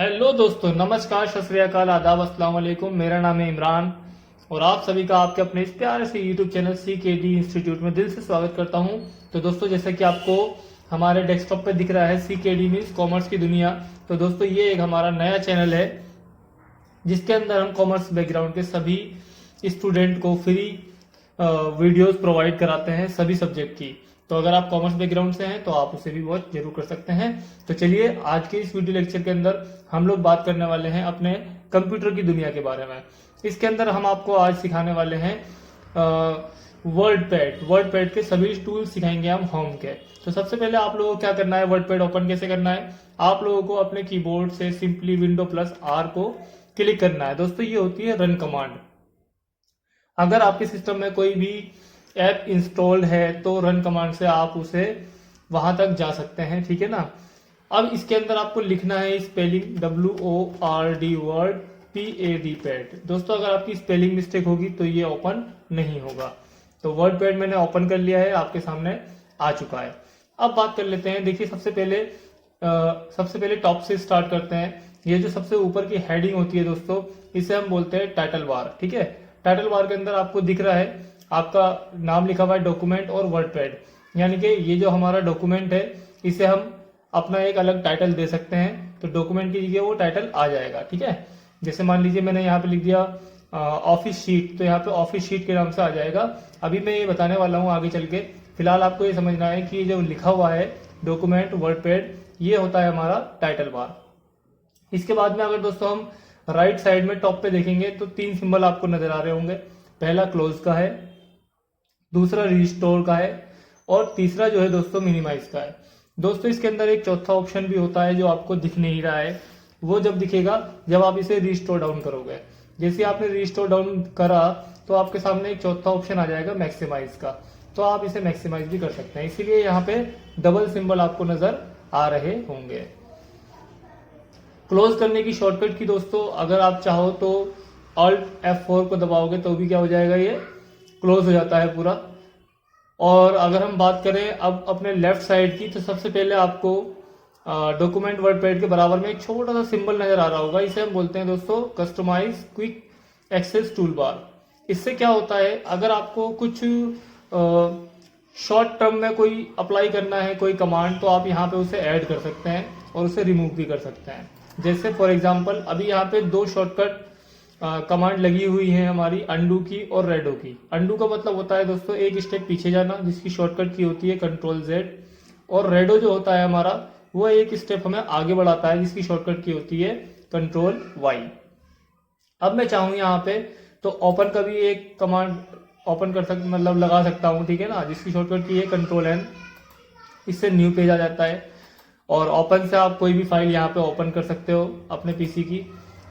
Hello दोस्तों, नमस्कार, सत श्री अकाल, आदाब, अस्सलाम वालेकुम। मेरा नाम है इमरान और आप सभी का आपके अपने इस प्यारे से यूट्यूब चैनल CKD इंस्टीट्यूट में दिल से स्वागत करता हूं। तो दोस्तों, जैसा कि आपको हमारे डेस्कटॉप पे दिख रहा है, CKD मीन्स कॉमर्स की दुनिया। तो दोस्तों, ये एक हमारा नया चैनल है जिसके अंदर हम कॉमर्स बैकग्राउंड के सभी स्टूडेंट को फ्री वीडियोस प्रोवाइड कराते हैं सभी सब्जेक्ट की। तो अगर आप कॉमर्स बैकग्राउंड से हैं तो आप उसे भी वॉच जरूर कर सकते हैं। तो चलिए, आज के इस वीडियो लेक्चर के अंदर हम लोग बात करने वाले हैं अपने कंप्यूटर की दुनिया के बारे में। इसके अंदर हम आपको आज सिखाने वाले हैं वर्ड पैड के सभी टूल सिखाएंगे हम होम के। तो सबसे पहले आप लोगों को क्या करना है, वर्ड पैड ओपन कैसे करना है। आप लोगों को अपने कीबोर्ड से सिंपली Windows+R को क्लिक करना है। दोस्तों, ये होती है रन कमांड। अगर आपके सिस्टम में कोई भी ऐप इंस्टॉल्ड है तो रन कमांड से आप उसे वहां तक जा सकते हैं, ठीक है ना। अब इसके अंदर आपको लिखना है spelling WORD word PAD pad. दोस्तों, अगर आपकी स्पेलिंग मिस्टेक होगी तो ये ओपन नहीं होगा। तो वर्ड पैड मैंने ओपन कर लिया है, आपके सामने आ चुका है। अब बात कर लेते हैं। देखिए, सबसे पहले टॉप से स्टार्ट करते हैं। ये जो सबसे ऊपर की हेडिंग होती है दोस्तों, इसे हम बोलते हैं टाइटल बार, ठीक है। टाइटल बार के अंदर आपको दिख रहा है, आपका नाम लिखा हुआ है डॉक्यूमेंट और वर्ड पैड। यानी कि ये जो हमारा डॉक्यूमेंट है, इसे हम अपना एक अलग टाइटल दे सकते हैं। तो डॉक्यूमेंट की जगह वो टाइटल आ जाएगा, ठीक है। जैसे मान लीजिए मैंने यहाँ पे लिख दिया ऑफिस शीट, तो यहाँ पे ऑफिस शीट के नाम से आ जाएगा। अभी मैं ये बताने वाला हूँ आगे चल के। फिलहाल आपको ये समझना है कि जो लिखा हुआ है डॉक्यूमेंट वर्ड पैड, ये होता है हमारा टाइटल बार। इसके बाद में अगर दोस्तों हम राइट साइड में टॉप पे देखेंगे तो 3 सिंबल आपको नजर आ रहे होंगे। पहला क्लोज का है, दूसरा रिस्टोर का है और तीसरा जो है दोस्तों मिनिमाइज का है। दोस्तों, इसके अंदर एक चौथा ऑप्शन भी होता है जो आपको दिख नहीं रहा है। वो जब दिखेगा जब आप इसे रिस्टोर डाउन करोगे। जैसे आपने रिस्टोर डाउन करा तो आपके सामने एक चौथा ऑप्शन आ जाएगा मैक्सिमाइज का। तो आप इसे मैक्सिमाइज भी कर सकते हैं, इसीलिए यहाँ पे डबल सिंबल आपको नजर आ रहे होंगे। क्लोज करने की शॉर्टकट की दोस्तों, अगर आप चाहो तो Alt F4 को दबाओगे तो भी क्या हो जाएगा, ये क्लोज हो जाता है पूरा। और अगर हम बात करें अब अपने लेफ्ट साइड की, तो सबसे पहले आपको डॉक्यूमेंट वर्ड पैड के बराबर में एक छोटा सा सिंबल नजर आ रहा होगा। इसे हम बोलते हैं दोस्तों customise quick access toolbar. इससे क्या होता है, अगर आपको कुछ शॉर्ट टर्म में कोई अप्लाई करना है कोई कमांड, तो आप यहाँ पे उसे ऐड कर सकते हैं और उसे रिमूव भी कर सकते हैं। जैसे फॉर एग्जांपल अभी यहाँ पे 2 शॉर्टकट कमांड लगी हुई है हमारी, अंडू की और रेडो की। अंडू का मतलब होता है दोस्तों एक स्टेप पीछे जाना, जिसकी शॉर्टकट की होती है Ctrl+Z। और रेडो जो होता है हमारा, वो एक स्टेप हमें आगे बढ़ाता है, जिसकी शॉर्टकट की होती है Ctrl+Y। अब मैं चाहूँ यहाँ पे तो ओपन का भी एक कमांड ओपन कर सकता, मतलब लगा सकता हूँ, ठीक है ना, जिसकी शॉर्टकट की है Ctrl+N। इससे न्यू पेज आ जाता है। और ओपन से आप कोई भी फाइल यहाँ पे ओपन कर सकते हो अपने पीसी की।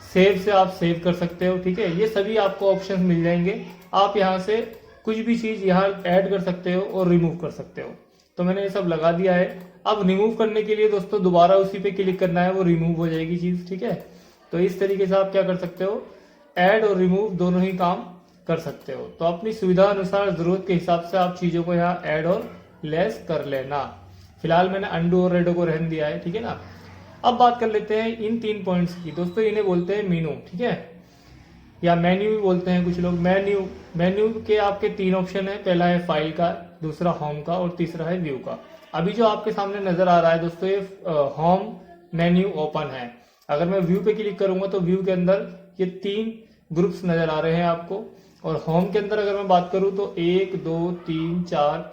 सेव से आप सेव कर सकते हो, ठीक है। ये सभी आपको ऑप्शंस मिल जाएंगे। आप यहाँ से कुछ भी चीज यहाँ ऐड कर सकते हो और रिमूव कर सकते हो। तो मैंने ये सब लगा दिया है। अब रिमूव करने के लिए दोस्तों दोबारा उसी पे क्लिक करना है, वो रिमूव हो जाएगी चीज, ठीक है। तो इस तरीके से आप क्या कर सकते हो, ऐड और रिमूव दोनों ही काम कर सकते हो। तो अपनी सुविधा अनुसार, जरूरत के हिसाब से आप चीजों को यहाँ ऐड और लेस कर लेना। फिलहाल मैंने अंडू और रेडो को रहने दिया है, ठीक है ना। अब बात कर लेते हैं इन 3 पॉइंट्स की। दोस्तों, इन्हें बोलते हैं मीनू, ठीक है, या मेन्यू भी बोलते हैं कुछ लोग। मेन्यू के आपके 3 ऑप्शन है। पहला है फाइल का, दूसरा होम का और तीसरा है व्यू का। अभी जो आपके सामने नजर आ रहा है दोस्तों, ये होम मेन्यू ओपन है। अगर मैं व्यू पे क्लिक करूंगा तो व्यू के अंदर ये 3 ग्रुप्स नजर आ रहे हैं आपको। और होम के अंदर अगर मैं बात करूं तो 1 2 3 4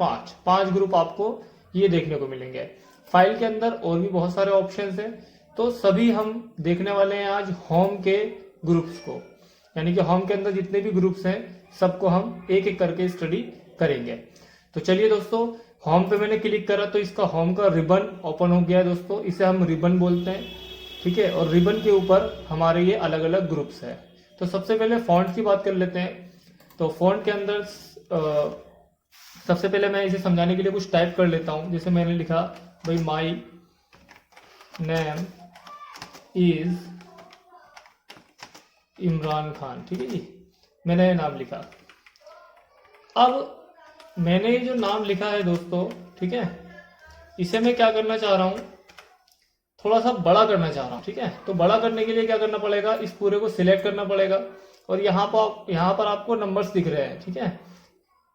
5 ग्रुप आपको ये देखने को मिलेंगे। फाइल के अंदर और भी बहुत सारे ऑप्शंस हैं। तो सभी हम देखने वाले हैं आज होम के ग्रुप्स को, यानी कि होम के अंदर जितने भी ग्रुप्स हैं सबको हम एक एक करके स्टडी करेंगे। तो चलिए दोस्तों, होम पे मैंने क्लिक करा तो इसका होम का रिबन ओपन हो गया है दोस्तों। इसे हम रिबन बोलते हैं, ठीक है। और रिबन के ऊपर हमारे ये अलग अलग ग्रुप्स है। तो सबसे पहले फॉन्ट की बात कर लेते हैं। तो फॉन्ट के अंदर सबसे पहले मैं इसे समझाने के लिए कुछ टाइप कर लेता हूं। जैसे मैंने लिखा भाई my name is Imran Khan, ठीक है जी, मैंने नाम लिखा। अब मैंने ये जो नाम लिखा है दोस्तों, ठीक है, इसे मैं क्या करना चाह रहा हूं, थोड़ा सा बड़ा करना चाह रहा हूँ, ठीक है। तो बड़ा करने के लिए क्या करना पड़ेगा, इस पूरे को सिलेक्ट करना पड़ेगा और यहाँ पर आपको नंबर्स दिख रहे हैं, ठीक है,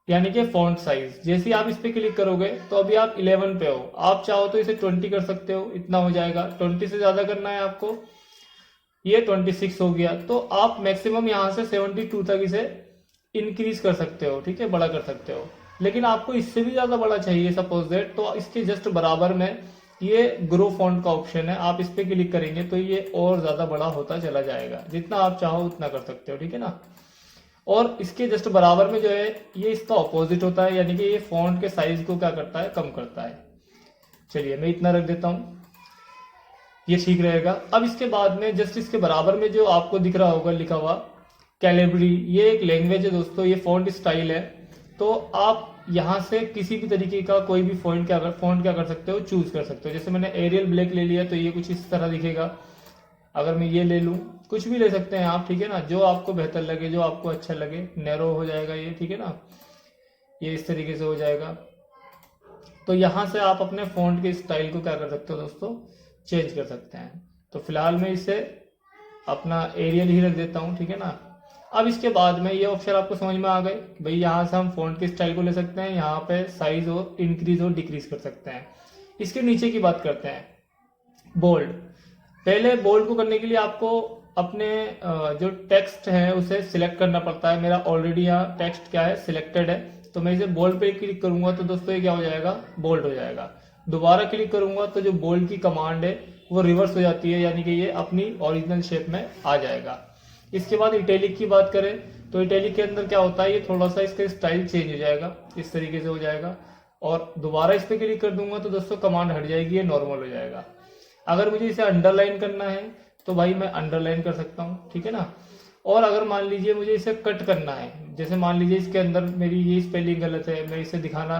यानी कि फॉन्ट साइज। जैसे ही आप इस पे क्लिक करोगे तो अभी आप 11 पे हो, आप चाहो तो इसे 20 कर सकते हो, इतना हो जाएगा। 20 से ज्यादा करना है आपको, ये 26 हो गया। तो आप मैक्सिमम यहाँ से 72 तक इसे इंक्रीज कर सकते हो, ठीक है, बड़ा कर सकते हो। लेकिन आपको इससे भी ज्यादा बड़ा चाहिए सपोज दैट, तो इसके जस्ट बराबर में ये ग्रो फॉन्ट का ऑप्शन है, आप इस पे क्लिक करेंगे तो ये और ज्यादा बड़ा होता चला जाएगा, जितना आप चाहो उतना कर सकते हो, ठीक है ना। और इसके जस्ट बराबर में जो है ये इसका ऑपोजिट होता है, यानी कि ये फॉन्ट के साइज को क्या करता है, कम करता है। चलिए मैं इतना रख देता हूं, ये ठीक रहेगा। अब इसके बाद में जस्ट इसके बराबर में जो आपको दिख रहा होगा लिखा हुआ कैलिब्री, ये एक लैंग्वेज है दोस्तों, ये फॉन्ट स्टाइल है। तो आप यहाँ से किसी भी तरीके का कोई भी फॉन्ट क्या कर सकते हो, चूज कर सकते हो। जैसे मैंने एरियल ब्लैक ले लिया तो ये कुछ इस तरह दिखेगा। अगर मैं ये ले लूं, कुछ भी ले सकते हैं आप, ठीक है ना, जो आपको बेहतर लगे, जो आपको अच्छा लगे। नैरो हो जाएगा ये, ठीक है ना, ये इस तरीके से हो जाएगा। तो यहाँ से आप अपने फॉन्ट के स्टाइल को क्या कर सकते हो दोस्तों, चेंज कर सकते हैं। तो फिलहाल मैं इसे अपना एरियल ही रख देता हूँ, ठीक है ना। अब इसके बाद में ये ऑप्शन आपको समझ में आ गए भाई, यहाँ से हम फॉन्ट के स्टाइल को ले सकते हैं, यहाँ पे साइज और इंक्रीज और डिक्रीज कर सकते हैं। इसके नीचे की बात करते हैं, बोल्ड। पहले बोल्ड को करने के लिए आपको अपने जो टेक्स्ट है उसे सिलेक्ट करना पड़ता है। मेरा ऑलरेडी यहाँ टेक्स्ट क्या है, सिलेक्टेड है, तो मैं इसे बोल्ड पे क्लिक करूंगा तो दोस्तों ये क्या हो जाएगा, बोल्ड हो जाएगा। दोबारा क्लिक करूंगा तो जो बोल्ड की कमांड है वो रिवर्स हो जाती है, यानी कि ये अपनी ओरिजिनल शेप में आ जाएगा। इसके बाद इटैलिक की बात करें तो इटैलिक के अंदर क्या होता है, ये थोड़ा सा इसका स्टाइल चेंज हो जाएगा, इस तरीके से हो जाएगा। और दोबारा इस पे क्लिक कर दूंगा तो दोस्तों कमांड हट जाएगी, ये नॉर्मल हो जाएगा। अगर मुझे इसे अंडरलाइन करना है तो भाई मैं अंडरलाइन कर सकता हूँ, ठीक है ना। और अगर मान लीजिए मुझे इसे कट करना है, जैसे मान लीजिए इसके अंदर मेरी ये स्पेलिंग गलत है, मैं इसे दिखाना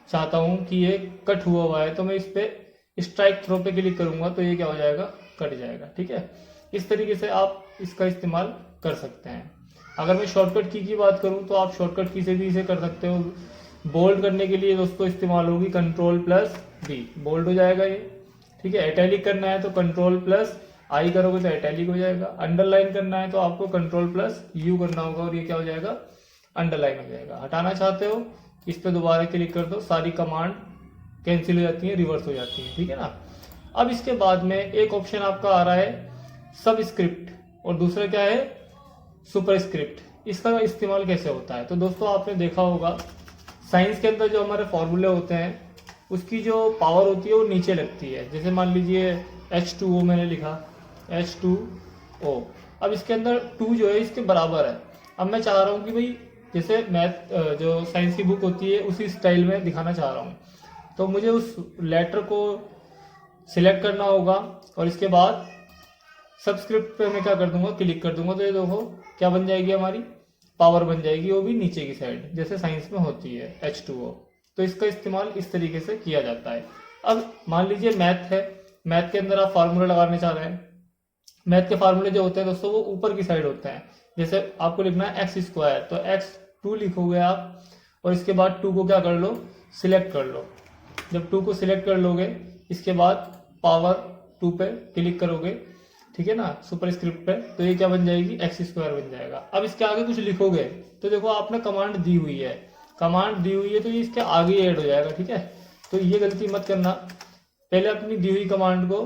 चाहता हूँ कि ये कट हुआ है, तो मैं इस पे स्ट्राइक थ्रो पे क्लिक करूंगा तो ये क्या हो जाएगा, कट जाएगा, ठीक है। इस तरीके से आप इसका इस्तेमाल कर सकते हैं। अगर मैं शॉर्टकट की बात करूं तो आप शॉर्टकट की से भी इसे कर सकते हो। बोल्ड करने के लिए दोस्तों इस्तेमाल होगी Ctrl+B, बोल्ड हो जाएगा ये, ठीक है। इटैलिक करना है तो Ctrl+I करोगे तो इटैलिक हो जाएगा। अंडरलाइन करना है तो आपको Ctrl+U करना होगा और ये क्या हो जाएगा, अंडरलाइन हो जाएगा। हटाना चाहते हो इस पे दोबारा क्लिक कर दो, सारी कमांड कैंसिल हो जाती है, रिवर्स हो जाती है, ठीक है ना। अब इसके बाद में एक ऑप्शन आपका आ रहा है सबस्क्रिप्ट और दूसरा क्या है, सुपरस्क्रिप्ट। इसका इस्तेमाल कैसे होता है, तो दोस्तों आपने देखा होगा साइंस के अंदर जो हमारे फॉर्मूले होते हैं उसकी जो पावर होती है वो नीचे लगती है। जैसे मान लीजिए H2O मैंने लिखा, H2O। अब इसके अंदर 2 जो है इसके बराबर है। अब मैं चाह रहा हूँ कि भाई जैसे मैथ जो साइंस की बुक होती है उसी स्टाइल में दिखाना चाह रहा हूँ, तो मुझे उस लेटर को सिलेक्ट करना होगा और इसके बाद सबस्क्रिप्ट पे मैं क्या कर दूंगा, क्लिक कर दूंगा, तो ये देखो क्या बन जाएगी, हमारी पावर बन जाएगी, वो भी नीचे की साइड जैसे साइंस में होती है H2O। तो इसका इस्तेमाल इस तरीके से किया जाता है। अब मान लीजिए मैथ है, मैथ के अंदर आप फार्मूले लगाने चाह रहे हैं। मैथ के फार्मूले जो होते हैं दोस्तों वो ऊपर की साइड होते हैं। जैसे आपको लिखना है x², तो x2 लिखोगे आप और इसके बाद 2 को क्या कर लो, सिलेक्ट कर लो। जब 2 को सिलेक्ट कर लोगे इसके बाद पावर 2 पे क्लिक करोगे, ठीक है ना, सुपरस्क्रिप्ट पे, तो ये क्या बन जाएगी, x² बन जाएगा। अब इसके आगे कुछ लिखोगे तो देखो आपने कमांड दी हुई है, तो ये इसके आगे ऐड हो जाएगा, ठीक है। तो ये गलती मत करना, पहले अपनी दी हुई कमांड को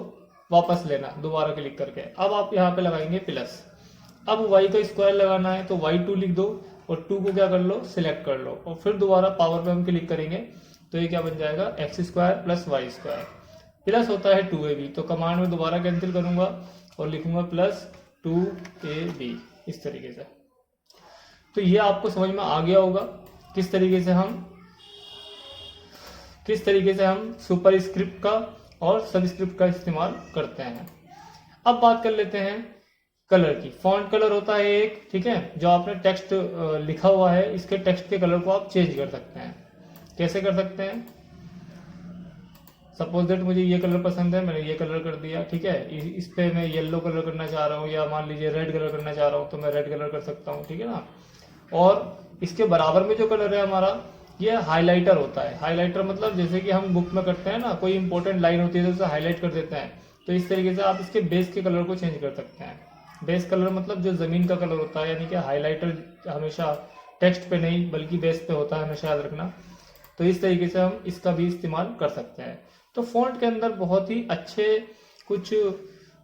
वापस लेना दोबारा क्लिक करके। अब आप यहाँ पे लगाएंगे प्लस। अब y का स्क्वायर लगाना है तो y2 लिख दो और 2 को क्या कर लो, सिलेक्ट कर लो और फिर दोबारा पावर पे हम क्लिक करेंगे तो ये क्या बन जाएगा, x² + y²। प्लस होता है 2ab, तो कमांड में दोबारा कैंसिल करूंगा और लिखूंगा +2ab, इस तरीके से। तो ये आपको समझ में आ गया होगा किस तरीके से हम सुपरस्क्रिप्ट का और सबस्क्रिप्ट का इस्तेमाल करते हैं। अब बात कर लेते हैं कलर की। फॉन्ट कलर होता है एक, ठीक है, जो आपने टेक्स्ट लिखा हुआ है इसके टेक्स्ट के कलर को आप चेंज कर सकते हैं। कैसे कर सकते हैं, सपोज दैट मुझे ये कलर पसंद है, मैंने ये कलर कर दिया, ठीक है। इस पे मैं येलो कलर करना चाह रहा हूँ या मान लीजिए रेड कलर करना चाह रहा हूँ तो मैं रेड कलर कर सकता हूँ, ठीक है ना। और इसके बराबर में जो कलर है हमारा, ये हाइलाइटर होता है। हाइलाइटर मतलब जैसे कि हम बुक में करते हैं ना, कोई इंपॉर्टेंट लाइन होती है तो उसे हाईलाइट कर देते हैं, तो इस तरीके से आप इसके बेस के कलर को चेंज कर सकते हैं। बेस कलर मतलब जो ज़मीन का कलर होता है, यानी कि हाइलाइटर हमेशा टेक्स्ट पे नहीं बल्कि बेस पे होता है, हमेशा याद रखना। तो इस तरीके से हम इसका भी इस्तेमाल कर सकते हैं। तो फ़ॉन्ट के अंदर बहुत ही अच्छे कुछ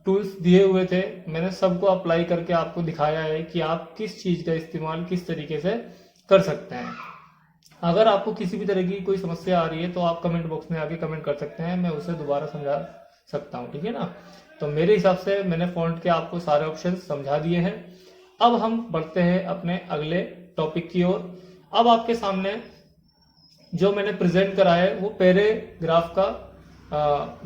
टूल्स दिए हुए थे, मैंने सबको अप्लाई करके आपको दिखाया है कि आप किस चीज़ का इस्तेमाल किस तरीके से कर सकते हैं। अगर आपको किसी भी तरह की कोई समस्या आ रही है तो आप कमेंट बॉक्स में आके कमेंट कर सकते हैं, मैं उसे दोबारा समझा सकता हूँ, ठीक है ना। तो मेरे हिसाब से मैंने फ़ॉन्ट के आपको सारे ऑप्शन समझा दिए हैं। अब हम बढ़ते हैं अपने अगले टॉपिक की ओर। अब आपके सामने जो मैंने प्रेजेंट करा है वो पैराग्राफ का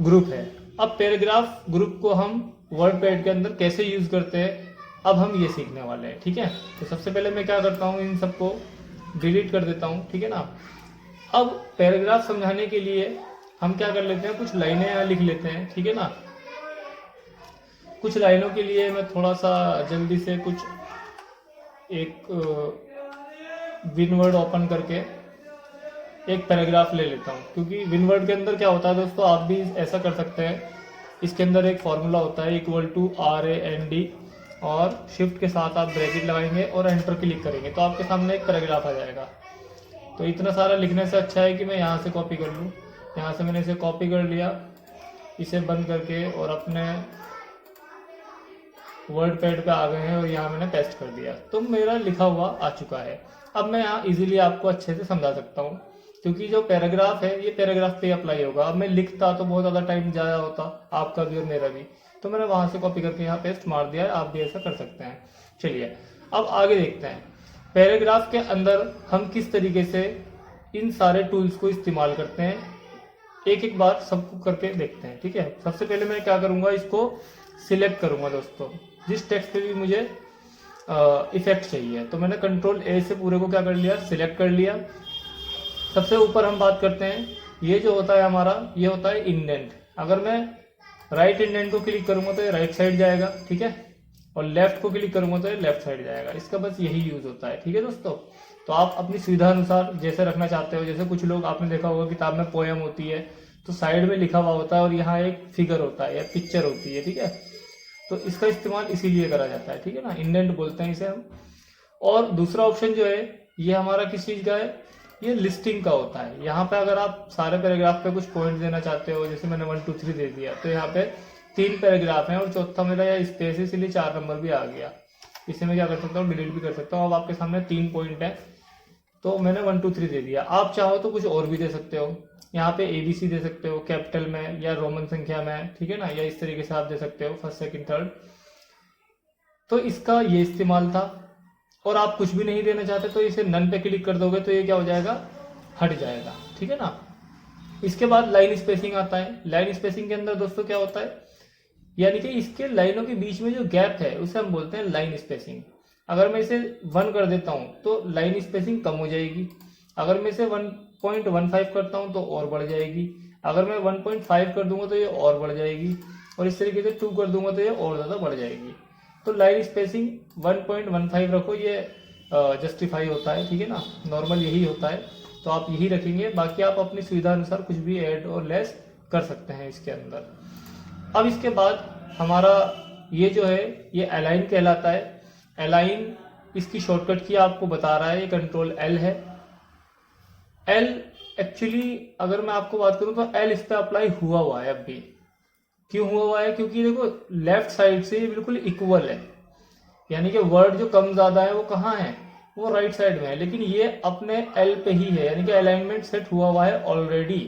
ग्रुप है। अब पैराग्राफ ग्रुप को हम वर्ड पैड के अंदर कैसे यूज करते हैं, अब हम ये सीखने वाले हैं, ठीक है। तो सबसे पहले मैं क्या करता हूँ, इन सबको डिलीट कर देता हूँ, ठीक है ना। अब पैराग्राफ समझाने के लिए हम क्या कर लेते हैं, कुछ लाइनें यहाँ लिख लेते हैं, ठीक है ना। कुछ लाइनों के लिए मैं थोड़ा सा जल्दी से कुछ एक विनवर्ड ओपन करके एक पैराग्राफ ले लेता हूँ, क्योंकि विनवर्ड के अंदर क्या होता है दोस्तों, आप भी ऐसा कर सकते हैं। इसके अंदर एक फॉर्मूला होता है =RAND, और शिफ्ट के साथ आप ब्रैकेट लगाएंगे और एंटर क्लिक करेंगे तो आपके सामने एक पैराग्राफ आ जाएगा। तो इतना सारा लिखने से अच्छा है कि मैं यहाँ से कॉपी कर लूँ। यहाँ से मैंने इसे कॉपी कर लिया, इसे बंद करके, और अपने वर्ड पैड पे आ गए हैं और यहाँ मैंने पेस्ट कर दिया, तो मेरा लिखा हुआ आ चुका है। अब मैं यहाँ इजीली आपको अच्छे से समझा सकता हूँ, क्योंकि जो पैराग्राफ है ये पैराग्राफ पे अप्लाई होगा। अब मैं लिखता तो बहुत ज़्यादा टाइम ज़्यादा होता, आपका भी और मेरा भी, तो मैंने वहाँ से कॉपी करके यहाँ पेस्ट मार दिया है। आप भी ऐसा कर सकते हैं। चलिए अब आगे देखते हैं, पैराग्राफ के अंदर हम किस तरीके से इन सारे टूल्स को इस्तेमाल करते हैं, एक एक बार सबको करके देखते हैं, ठीक है। सबसे पहले मैं क्या करूँगा, इसको सिलेक्ट करूँगा दोस्तों, जिस टेक्स्ट पे भी मुझे इफेक्ट चाहिए। तो मैंने Ctrl+A से पूरे को क्या कर लिया, सिलेक्ट कर लिया। सबसे ऊपर हम बात करते हैं, ये जो होता है हमारा, ये होता है इंडेंट। अगर मैं राइट इंडेंट को क्लिक करूंगा तो ये राइट साइड जाएगा, ठीक है, और लेफ्ट को क्लिक करूंगा तो ये लेफ्ट साइड जाएगा। इसका बस यही यूज होता है, ठीक है दोस्तों। तो आप अपनी सुविधा अनुसार जैसे रखना चाहते हो, जैसे कुछ लोग आपने देखा होगा किताब में पोएम होती है तो साइड में लिखा हुआ होता है और यहाँ एक फिगर होता है या पिक्चर होती है, ठीक है। तो इसका इस्तेमाल इसीलिए करा जाता है, ठीक है ना, इंडेंट बोलते हैं इसे हम। और दूसरा ऑप्शन जो है ये हमारा किस चीज़ का है, ये लिस्टिंग का होता है। यहाँ पे अगर आप सारे पैराग्राफ पे कुछ पॉइंट देना चाहते हो, जैसे मैंने 1 2 3 दे दिया, तो यहाँ पे 3 पैराग्राफ हैं और चौथा मेरा या स्पेस है, इसलिए 4 नंबर भी आ गया। इसे मैं क्या कर सकता हूँ, डिलीट भी कर सकता हूँ। अब आपके सामने 3 पॉइंट है, तो मैंने 1 2 3 दे दिया। आप चाहो तो कुछ और भी दे सकते हो, यहाँ पे ABC दे सकते हो कैपिटल में या रोमन संख्या में, ठीक है ना, या इस तरीके से आप दे सकते हो फर्स्ट सेकंड थर्ड। तो इसका ये इस्तेमाल था। और आप कुछ भी नहीं देना चाहते तो इसे नन पे क्लिक कर दोगे तो ये क्या हो जाएगा, हट जाएगा, ठीक है ना। इसके बाद लाइन स्पेसिंग आता है। लाइन स्पेसिंग के अंदर दोस्तों क्या होता है, यानी कि इसके लाइनों के बीच में जो गैप है उसे हम बोलते हैं लाइन स्पेसिंग। अगर मैं इसे 1 कर देता हूं तो लाइन स्पेसिंग कम हो जाएगी। अगर मैं इसे 1.15 करता हूं तो और बढ़ जाएगी। अगर मैं 1.5 कर दूंगा तो ये और बढ़ जाएगी, और इस तरीके से 2 कर दूंगा तो ये और ज्यादा बढ़ जाएगी। तो लाइन स्पेसिंग 1.15 रखो, ये जस्टिफाई होता है, ठीक है ना, नॉर्मल यही होता है, तो आप यही रखेंगे। बाकी आप अपनी सुविधा अनुसार कुछ भी ऐड और लेस कर सकते हैं इसके अंदर। अब इसके बाद हमारा ये जो है ये अलाइन कहलाता है। अलाइन इसकी शॉर्टकट की आपको बता रहा है, ये Ctrl+L है। L एक्चुअली अगर मैं आपको बात करूं तो L इस पे अप्लाई हुआ है। अब भी क्यों हुआ है, क्योंकि देखो लेफ्ट साइड से ये बिल्कुल इक्वल है, यानी कि वर्ड जो कम ज्यादा है वो कहाँ है, वो राइट साइड में है, लेकिन ये अपने L पे ही है, यानी कि अलाइनमेंट सेट हुआ है ऑलरेडी,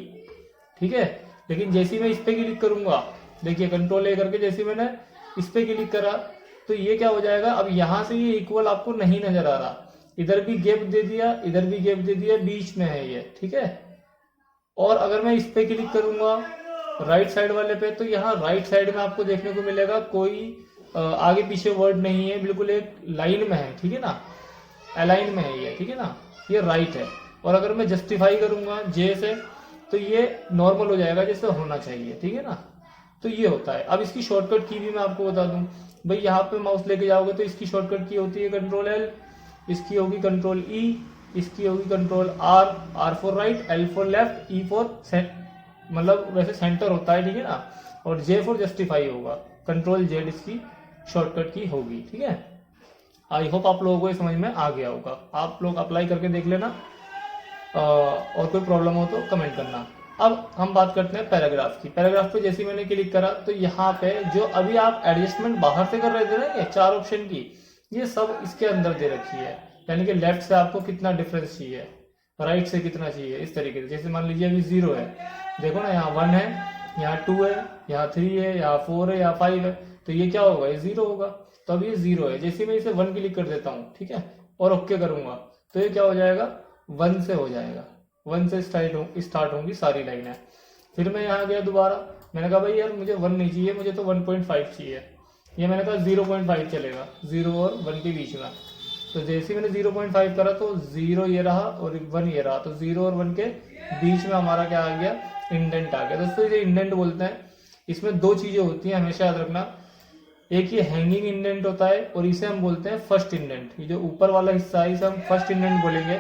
ठीक है। लेकिन जैसे मैं इस पे क्लिक करूंगा, देखिए Ctrl+A करके जैसे मैंने इस पे क्लिक करा तो ये क्या हो जाएगा, अब यहां से ये इक्वल आपको नहीं नजर आ रहा, इधर भी गैप दे दिया, इधर भी गैप दे दिया, बीच में है ये, ठीक है। और अगर मैं इस पे क्लिक करूंगा राइट साइड वाले पे, तो यहाँ राइट साइड में आपको देखने को मिलेगा कोई आगे पीछे वर्ड नहीं है, बिल्कुल एक लाइन में है, ठीक है ना, अलाइन में है ये, ठीक है ना, ये राइट है। और अगर मैं जस्टिफाई करूंगा J से तो ये नॉर्मल हो जाएगा जैसे होना चाहिए, ठीक है ना। तो ये होता है। अब इसकी शॉर्टकट की भी मैं आपको बता दूं भाई, यहाँ पे माउस लेके जाओगे तो इसकी शॉर्टकट की होती है Ctrl+L, इसकी होगी Ctrl+E, इसकी होगी Ctrl+R, R for right, L for left, E for मतलब वैसे सेंटर होता है, ठीक है ना। और J फॉर जस्टिफाई होगा, कंट्रोल Z इसकी शॉर्टकट की होगी। ठीक है, आई होप आप लोगों को ये समझ में आ गया होगा। आप लोग अप्लाई करके देख लेना, और कोई प्रॉब्लम हो तो कमेंट करना। अब हम बात करते हैं पैराग्राफ की। पैराग्राफ पे जैसे ही मैंने क्लिक करा तो यहाँ पे जो अभी आप एडजस्टमेंट बाहर से कर रहे थे ना, ये 4 ऑप्शन की, ये सब इसके अंदर दे रखी है। यानी कि लेफ्ट से आपको कितना डिफरेंस चाहिए, राइट से कितना चाहिए, इस तरीके से। जैसे मान लीजिए अभी 0 है, देखो ना, यहाँ 1 है, यहाँ 2 है, यहाँ 3 है, यहाँ 4 है, यहाँ 5 है, तो ये क्या होगा, ये 0 होगा। तो अब ये 0 है, जैसे मैं इसे 1 क्लिक कर देता हूँ, ठीक है, और ओके करूंगा, तो ये क्या हो जाएगा, 1 से हो जाएगा। 1 से स्टार्ट होंगी सारी लाइनें। फिर मैं यहाँ गया दोबारा, मैंने कहा भाई यार मुझे 1 नहीं चाहिए, मुझे तो 1.5 चाहिए। ये मैंने कहा 0.5 चलेगा, 0 और 1 के बीच में। तो जैसे मैंने 0.5 करा तो 0 ये रहा और 1 ये रहा, तो 0 और 1 के बीच में हमारा क्या आ गया, इंडेंट आ गया। दोस्तों इसे इंडेंट बोलते हैं। इसमें 2 चीजें होती हैं, हमेशा याद रखना। एक ये हैंगिंग इंडेंट होता है और इसे हम बोलते हैं फर्स्ट इंडेंट। ये जो ऊपर वाला हिस्सा है इसे हम फर्स्ट इंडेंट बोलेंगे,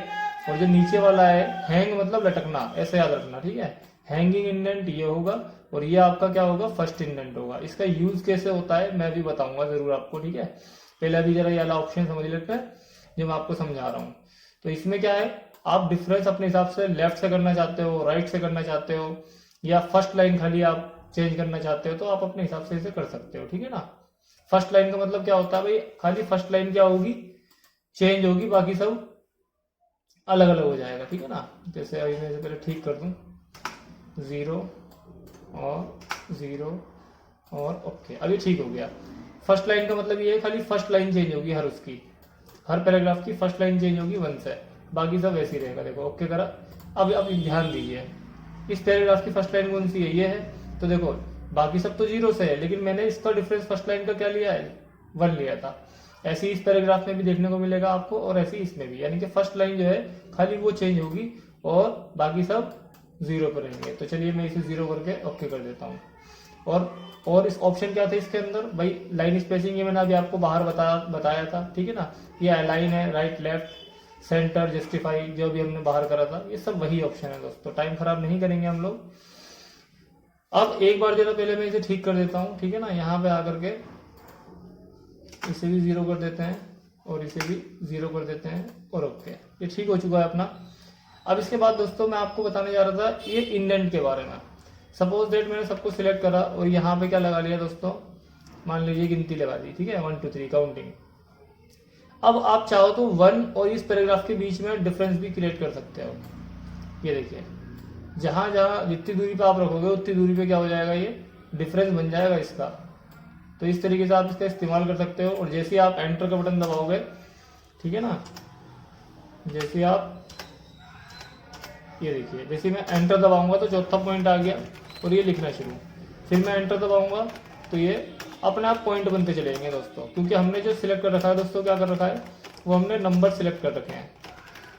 और जो नीचे वाला है, हैंग मतलब लटकना, ऐसे याद रखना। ठीक है, हैंगिंग इंडेंट ये होगा और ये आपका क्या होगा, फर्स्ट इंडेंट होगा। इसका यूज कैसे होता है मैं भी बताऊंगा जरूर आपको। ठीक है, पहले अभी जरा ये वाला ऑप्शन समझ लेते हैं जो मैं आपको समझा रहा हूँ। तो इसमें क्या है, आप डिफरेंस अपने हिसाब से लेफ्ट से करना चाहते हो, राइट से करना चाहते हो, या फर्स्ट लाइन खाली आप चेंज करना चाहते हो, तो आप अपने हिसाब से इसे कर सकते हो। ठीक है ना, फर्स्ट लाइन का मतलब क्या होता है भाई, खाली फर्स्ट लाइन क्या होगी, चेंज होगी, बाकी सब अलग अलग हो जाएगा। ठीक है ना, जैसे अभी मैं इसे पहले ठीक कर दूं, 0 और 0 और ओके, अभी ठीक हो गया। फर्स्ट लाइन का मतलब ये है, खाली फर्स्ट लाइन चेंज होगी, हर पैराग्राफ की फर्स्ट लाइन चेंज होगी 1 से, बाकी सब वैसे ही रहेगा। देखो ओके करा। अब ध्यान दीजिए, इस पैराग्राफ की फर्स्ट लाइन कौन सी है, ये है। तो देखो बाकी सब तो 0 से है, लेकिन मैंने इसका डिफरेंस फर्स्ट लाइन का क्या लिया है, 1 लिया था। ऐसे ही इस पैराग्राफ में भी देखने को मिलेगा आपको, और ऐसे ही इसमें भी, यानी कि फर्स्ट लाइन जो है खाली वो चेंज होगी और बाकी सब 0 पर रहेंगे। तो चलिए मैं इसे 0 करके ओके कर देता हूँ। और इस ऑप्शन क्या था इसके अंदर भाई, लाइन स्पेसिंग, ये मैंने अभी आपको बाहर बताया था। ठीक है ना, ये अलाइन है, राइट लेफ्ट सेंटर जस्टिफाई, जो भी हमने बाहर करा था, ये सब वही ऑप्शन है दोस्तों। टाइम खराब नहीं करेंगे हम लोग। अब एक बार जरा पहले मैं इसे ठीक कर देता हूँ। ठीक है ना, यहाँ पे आकर के इसे भी 0 कर देते हैं और इसे भी 0 कर देते हैं, और ओके, ये ठीक हो चुका है अपना। अब इसके बाद दोस्तों मैं आपको बताने जा रहा था ये इंडेंट के बारे में। सपोज दैट मैंने सबको सिलेक्ट करा और यहाँ पे क्या लगा लिया दोस्तों, मान लीजिए गिनती लगा दी। ठीक है, 1 2 3 काउंटिंग। अब आप चाहो तो 1 और इस पैराग्राफ के बीच में डिफरेंस भी क्रिएट कर सकते हो। ये देखिए, जहां जहां जितनी दूरी पे आप रखोगे उतनी दूरी पे क्या हो जाएगा, ये डिफरेंस बन जाएगा इसका। तो इस तरीके से आप इसका इस्तेमाल कर सकते हो। और जैसे ही आप एंटर का बटन दबाओगे, ठीक है ना, जैसे आप ये देखिए, जैसे मैं एंटर दबाऊंगा तो चौथा पॉइंट आ गया और ये लिखना शुरू। फिर मैं एंटर दबाऊंगा तो ये अपने आप पॉइंट बनते चलेंगे दोस्तों, क्योंकि हमने जो सिलेक्ट कर रखा है दोस्तों, क्या कर रखा है, वो हमने नंबर सिलेक्ट कर रखे हैं।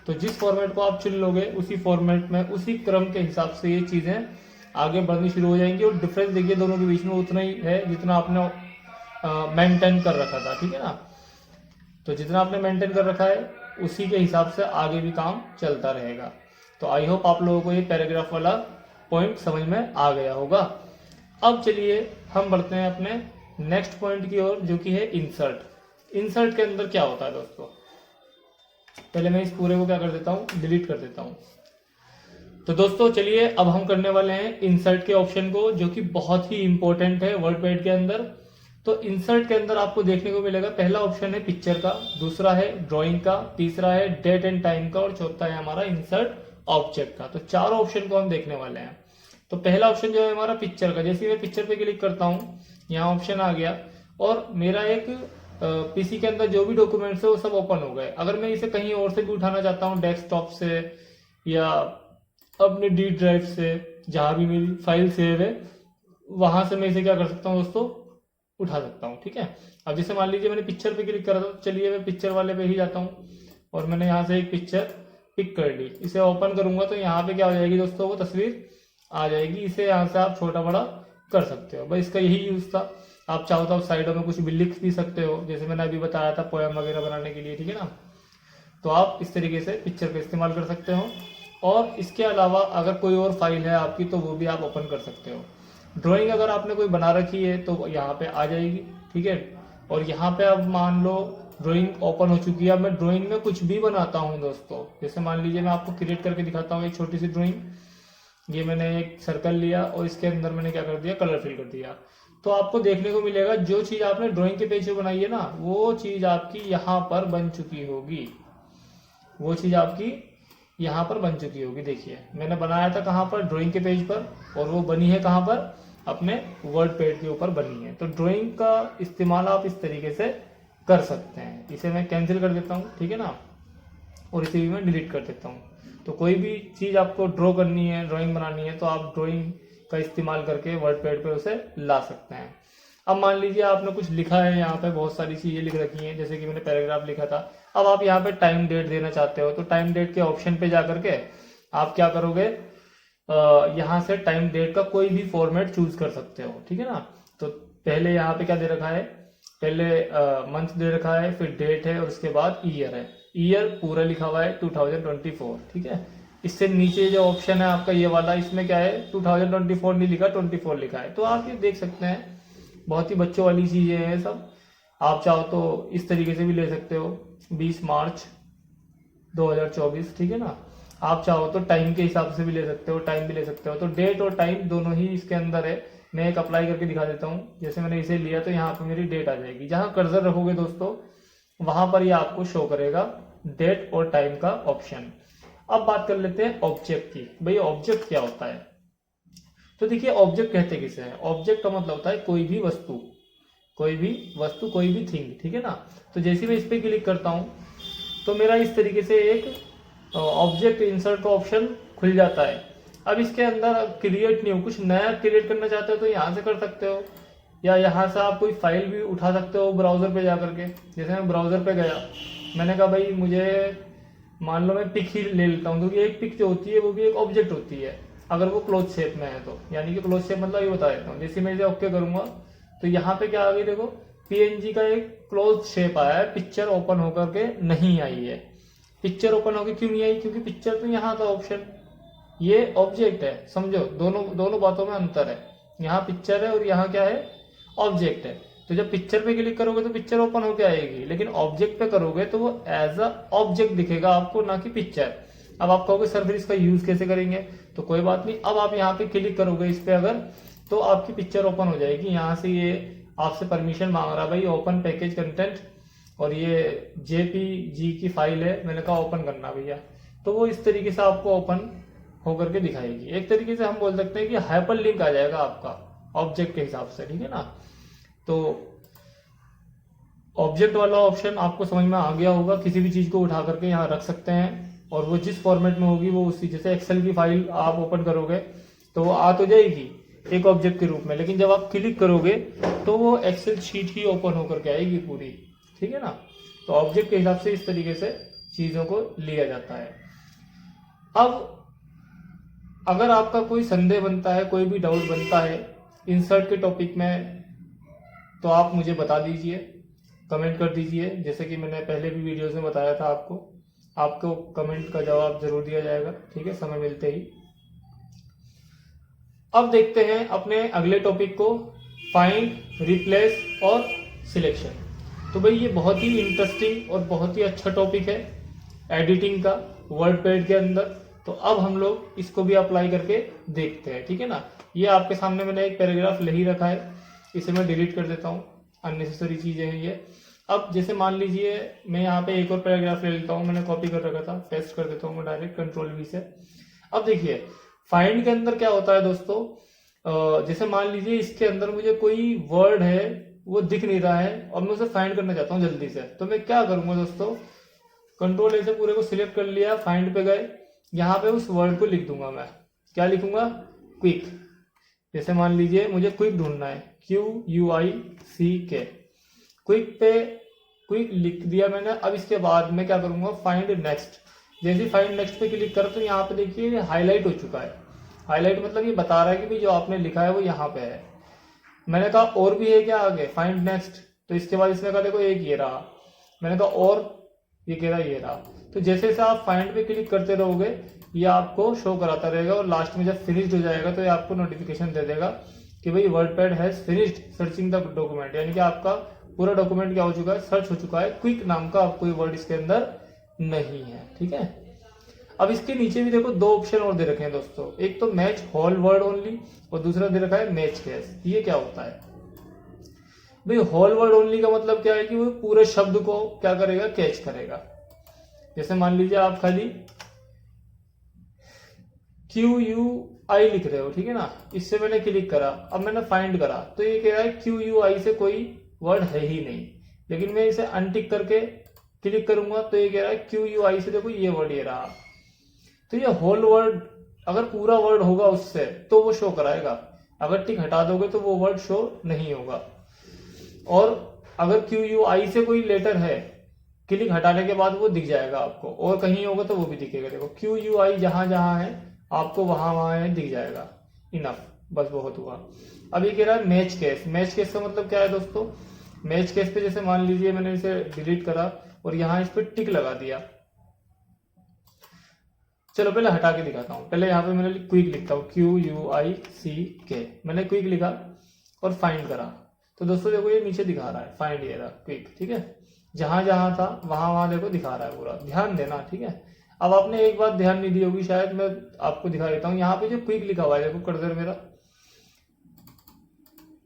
तो जिस फॉर्मेट को आप चुन लोगे उसी फॉर्मेट में, उसी क्रम के हिसाब से ये चीजें आगे बढ़नी शुरू हो जाएंगी। और डिफरेंस देखिए दोनों के बीच में उतना ही है जितना आपने मेंटेन कर रखा था। ठीक है ना, तो जितना आपने मेंटेन कर रखा है उसी के हिसाब से आगे भी काम चलता रहेगा। तो आई होप आप लोगों को ये पैराग्राफ वाला पॉइंट समझ में आ गया होगा। अब चलिए हम बढ़ते हैं अपने नेक्स्ट पॉइंट की ओर, जो कि है इंसर्ट। इंसर्ट के अंदर क्या होता है दोस्तों, पहले मैं इस पूरे को क्या कर देता हूँ, डिलीट कर देता हूँ। तो दोस्तों चलिए अब हम करने वाले हैं इंसर्ट के ऑप्शन को, जो कि बहुत ही इंपॉर्टेंट है वर्डपैड के अंदर। तो इंसर्ट के अंदर आपको देखने को मिलेगा, पहला ऑप्शन है पिक्चर का, दूसरा है ड्राइंग का, तीसरा है डेट एंड टाइम का, और चौथा है हमारा इंसर्ट ऑब्जेक्ट का। तो चारों ऑप्शन को हम देखने वाले हैं। तो पहला ऑप्शन जो है हमारा पिक्चर का, जैसे मैं पिक्चर पे क्लिक करता हूँ, यहाँ ऑप्शन आ गया और मेरा एक पीसी के अंदर जो भी डॉक्यूमेंट्स है वो सब ओपन हो गए। अगर मैं इसे कहीं और से भी उठाना चाहता हूँ, डेस्कटॉप से या अपने डी ड्राइव से, जहां भी मेरी फाइल सेव है वहां से मैं इसे क्या कर सकता हूँ दोस्तों, उठा सकता हूँ। ठीक है, अब जैसे मान लीजिए मैंने पिक्चर पे क्लिक करा था, चलिए मैं पिक्चर वाले पे ही जाता हूँ और मैंने यहाँ से एक पिक्चर पिक कर ली। इसे ओपन करूंगा तो यहाँ पे क्या हो जाएगी दोस्तों, वो तस्वीर आ जाएगी। इसे यहाँ से आप छोटा बड़ा कर सकते हो, बस इसका यही यूज था। आप चाहो तो आप साइडों में कुछ भी लिख भी सकते हो, जैसे मैंने अभी बताया था पोएम वगैरह बनाने के लिए। ठीक है ना, तो आप इस तरीके से पिक्चर का इस्तेमाल कर सकते हो। और इसके अलावा अगर कोई और फाइल है आपकी तो वो भी आप ओपन कर सकते हो। ड्राइंग अगर आपने कोई बना रखी है तो यहाँ पे आ जाएगी, ठीक है। और यहाँ पे अब मान लो ड्राइंग ओपन हो चुकी है। अब मैं ड्राइंग में कुछ भी बनाता हूँ दोस्तों, जैसे मान लीजिए मैं आपको क्रिएट करके दिखाता हूँ एक छोटी सी ड्राइंग। ये मैंने एक सर्कल लिया और इसके अंदर मैंने क्या कर दिया, कलर फिल कर दिया। तो आपको देखने को मिलेगा जो चीज़ आपने ड्राइंग के पेज पे बनाई है ना, वो चीज़ आपकी यहाँ पर बन चुकी होगी, वो चीज़ आपकी यहाँ पर बन चुकी होगी। देखिए मैंने बनाया था कहाँ पर, ड्राइंग के पेज पर, और वो बनी है कहाँ पर, अपने वर्ड पैड के ऊपर बनी है। तो ड्राइंग का इस्तेमाल आप इस तरीके से कर सकते हैं। इसे मैं कैंसिल कर देता हूँ, ठीक है ना, और इसे भी मैं डिलीट कर देता हूँ। तो कोई भी चीज़ आपको ड्रॉ करनी है, ड्राइंग बनानी है, तो आप ड्राइंग का इस्तेमाल करके वर्ड पैड पर उसे ला सकते हैं। अब मान लीजिए आपने कुछ लिखा है, यहाँ पे बहुत सारी चीज़ें लिख रखी हैं, जैसे कि मैंने पैराग्राफ लिखा था। अब आप यहाँ पे टाइम डेट देना चाहते हो, तो टाइम डेट के ऑप्शन पे जा करके आप क्या करोगे, यहाँ से टाइम डेट का कोई भी फॉर्मेट चूज कर सकते हो, ठीक है ना। तो पहले यहाँ पे क्या दे रखा है, पहले मंथ दे रखा है, फिर डेट है और उसके बाद ईयर है। ईयर पूरा लिखा हुआ है 2024, ठीक है। इससे नीचे जो ऑप्शन है आपका ये वाला, इसमें क्या है 2024 नहीं लिखा, 24 लिखा है। तो आप ये देख सकते हैं, बहुत ही बच्चों वाली चीजें हैं सब। आप चाहो तो इस तरीके से भी ले सकते हो, 20 मार्च 2024, ठीक है ना। आप चाहो तो टाइम के हिसाब से भी ले सकते हो, टाइम भी ले सकते हो। तो डेट और टाइम दोनों ही इसके अंदर है। मैं एक अप्लाई करके दिखा देता हूँ। जैसे मैंने इसे लिया तो यहाँ पे मेरी डेट आ जाएगी। जहाँ कर्सर रखोगे दोस्तों, वहां पर ये आपको शो करेगा डेट और टाइम का ऑप्शन। अब बात कर लेते हैं ऑब्जेक्ट की। भाई ऑब्जेक्ट क्या होता है, तो देखिए ऑब्जेक्ट कहते किसे हैं। ऑब्जेक्ट का मतलब होता है कोई भी वस्तु, कोई भी वस्तु, कोई भी थिंग, ठीक है ना। तो जैसे मैं इस पर क्लिक करता हूँ तो मेरा इस तरीके से एक ऑब्जेक्ट इंसर्ट का ऑप्शन खुल जाता है। अब इसके अंदर क्रिएट नहीं हो, कुछ नया क्रिएट करना चाहते हो तो यहाँ से कर सकते हो, या यहाँ से आप कोई फाइल भी उठा सकते हो ब्राउजर पे जा करके। जैसे मैं ब्राउजर पे गया, मैंने कहा भाई मुझे मान लो मैं पिक ही ले लेता हूँ, क्योंकि एक पिक जो होती है वो भी एक ऑब्जेक्ट होती है, अगर वो क्लोज शेप में है तो। यानी कि क्लोज शेप मतलब ये बता देता हूँ, जैसे मैं इसे ओके करूंगा तो यहाँ पे क्या आ गई, देखो पीएनजी का एक क्लोज शेप आया है, पिक्चर ओपन होकर के नहीं आई है। पिक्चर ओपन होकर क्यों नहीं आई, क्योंकि पिक्चर तो यहाँ था ऑप्शन, ये ऑब्जेक्ट है। समझो दोनों बातों में अंतर है। यहाँ पिक्चर है और यहाँ क्या है, ऑब्जेक्ट है। तो जब पिक्चर पे क्लिक करोगे तो पिक्चर ओपन होके आएगी, लेकिन ऑब्जेक्ट पे करोगे तो वो एज अ ऑब्जेक्ट दिखेगा आपको, ना कि पिक्चर। अब आप कहोगे सर फिर इसका यूज कैसे करेंगे, तो कोई बात नहीं। अब आप यहाँ पे क्लिक करोगे इस पे अगर, तो आपकी पिक्चर ओपन हो जाएगी। यहाँ से ये आपसे परमिशन मांग रहा है भाई ओपन पैकेज कंटेंट, और ये जेपीजी की फाइल है, मैंने कहा ओपन करना भैया। तो वो इस तरीके से आपको ओपन होकर के दिखाएगी। एक तरीके से हम बोल सकते हैं कि हाइपर लिंक आ जाएगा आपका ऑब्जेक्ट के हिसाब से, ठीक है ना। तो ऑब्जेक्ट वाला ऑप्शन आपको समझ में आ गया होगा। किसी भी चीज को उठा करके यहाँ रख सकते हैं, और वो जिस फॉर्मेट में होगी वो उसी, जैसे एक्सेल की फाइल आप ओपन करोगे तो वो आ तो जाएगी एक ऑब्जेक्ट के रूप में, लेकिन जब आप क्लिक करोगे तो वो एक्सेल शीट ही ओपन होकर के आएगी पूरी, ठीक है ना। तो ऑब्जेक्ट के हिसाब से इस तरीके से चीजों को लिया जाता है। अब अगर आपका कोई संदेह बनता है, कोई भी डाउट बनता है इंसर्ट के टॉपिक में, तो आप मुझे बता दीजिए, कमेंट कर दीजिए। जैसे कि मैंने पहले भी वीडियोस में बताया था आपको कमेंट का जवाब जरूर दिया जाएगा, ठीक है, समय मिलते ही। अब देखते हैं अपने अगले टॉपिक को, फाइंड, रिप्लेस और सिलेक्शन। तो भाई ये बहुत ही इंटरेस्टिंग और बहुत ही अच्छा टॉपिक है एडिटिंग का वर्ड पैड के अंदर। तो अब हम लोग इसको भी अप्लाई करके देखते हैं, ठीक है ना। ये आपके सामने मैंने एक पैराग्राफ ले ही रखा है, इसे मैं डिलीट कर देता हूँ, अननेसेसरी चीजें हैं ये। अब जैसे मान लीजिए मैं यहाँ पे एक और पैराग्राफ ले लेता हूँ, मैंने कॉपी कर रखा था, पेस्ट कर देता हूँ मैं डायरेक्ट कंट्रोल-V से। अब देखिए फाइंड के अंदर क्या होता है दोस्तों, जैसे मान लीजिए इसके अंदर मुझे कोई वर्ड है वो दिख नहीं रहा है और मैं उसे फाइंड करना चाहता हूँ जल्दी से, तो मैं क्या करूंगा दोस्तों, कंट्रोल-A से पूरे को सिलेक्ट कर लिया, फाइंड पे गए, यहाँ पे उस वर्ड को लिख दूंगा। मैं क्या लिखूंगा, क्विक। जैसे मान लीजिए मुझे क्विक ढूंढना है, QUICK, क्विक पे क्विक लिख दिया मैंने। अब इसके बाद मैं क्या करूंगा, फाइंड नेक्स्ट। जैसे फाइंड नेक्स्ट पे क्लिक करो तो यहाँ पे देखिए ये हाईलाइट हो चुका है। हाईलाइट मतलब ये बता रहा है कि भाई जो आपने लिखा है वो यहाँ पे है। मैंने कहा और भी है क्या आगे, फाइंड नेक्स्ट, तो इसके बाद इसने कहा देखो एक ये रहा, मैंने कहा और, ये कह रहा ये रहा। तो जैसे जैसे आप फाइंड पे क्लिक करते रहोगे ये आपको शो कराता रहेगा, और लास्ट में जब फिनिश्ड हो जाएगा तो ये आपको नोटिफिकेशन दे देगा कि भाई WordPad has finished searching the document, यानी कि आपका पूरा डॉक्यूमेंट क्या हो चुका है, सर्च हो चुका है। क्विक नाम का अब कोई वर्ड इसके अंदर नहीं है, ठीक है। अब इसके नीचे भी देखो दो ऑप्शन और दे रखे हैं दोस्तों, एक तो मैच होल वर्ड ओनली और दूसरा दे रखा है मैच कैच। ये क्या होता है भाई? होल वर्ड ओनली का मतलब क्या है कि वो पूरे शब्द को क्या करेगा, कैच करेगा। जैसे मान लीजिए आप खाली QUI लिख रहे हो, ठीक है ना, इससे मैंने क्लिक करा, अब मैंने फाइंड करा तो ये कह रहा है QUI से कोई वर्ड है ही नहीं, लेकिन मैं इसे अनटिक करके क्लिक करूंगा तो ये कह रहा है QUI से देखो ये वर्ड ये रहा। तो ये होल वर्ड अगर पूरा वर्ड होगा उससे तो वो शो कराएगा, अगर टिक हटा दोगे तो वो वर्ड शो नहीं होगा। और अगर QUI से कोई लेटर है, क्लिक हटाने के बाद वो दिख जाएगा आपको, और कहीं होगा तो वो भी दिखेगा। देखो QUI जहां जहां है आपको वहां वहां है दिख जाएगा। इनफ, बस बहुत हुआ। अब ये कह रहा है मैच केस। मैच केस का मतलब क्या है दोस्तों? मैच केस पे जैसे मान लीजिए मैंने इसे डिलीट करा और यहाँ इस पे टिक लगा दिया। चलो पहले हटा के दिखाता हूँ। पहले यहाँ पे मैंने क्विक लिखता हूँ, QUICK, मैंने क्विक लिखा और फाइंड करा तो दोस्तों देखो ये नीचे दिखा रहा है फाइंड, ये रहा क्विक, ठीक है। जहां जहां था वहां वहां देखो दिखा रहा है पूरा, ध्यान देना, ठीक है। अब आपने एक बात ध्यान नहीं दी होगी शायद, मैं आपको दिखा देता हूँ। यहाँ पे जो क्विक लिखा हुआ है देखो, कर्सर मेरा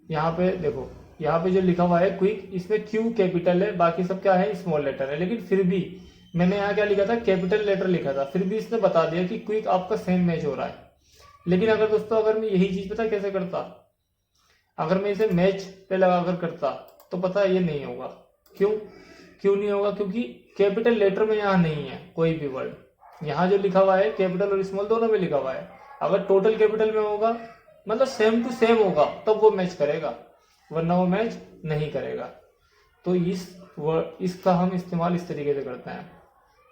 यहाँ पे देखो, यहाँ पे जो लिखा हुआ है क्विक, इसमें Q कैपिटल है, बाकी सब क्या है, स्मॉल लेटर है। लेकिन फिर भी मैंने यहाँ क्या लिखा था, कैपिटल लेटर लिखा था, फिर भी इसने बता दिया कि क्विक आपका सेम मैच हो रहा है। लेकिन अगर दोस्तों अगर मैं यही चीज पता कैसे करता, अगर मैं इसे मैच पे लगाकर करता तो पता है ये नहीं होगा। क्यों नहीं होगा? क्योंकि कैपिटल लेटर में यहाँ नहीं है कोई भी वर्ड। यहाँ जो लिखा हुआ है कैपिटल और स्मॉल दोनों में लिखा हुआ है। अगर टोटल कैपिटल में होगा मतलब सेम टू सेम होगा तब वो मैच करेगा, वरना वो मैच नहीं करेगा। तो इसका हम इस्तेमाल इस तरीके से करते हैं।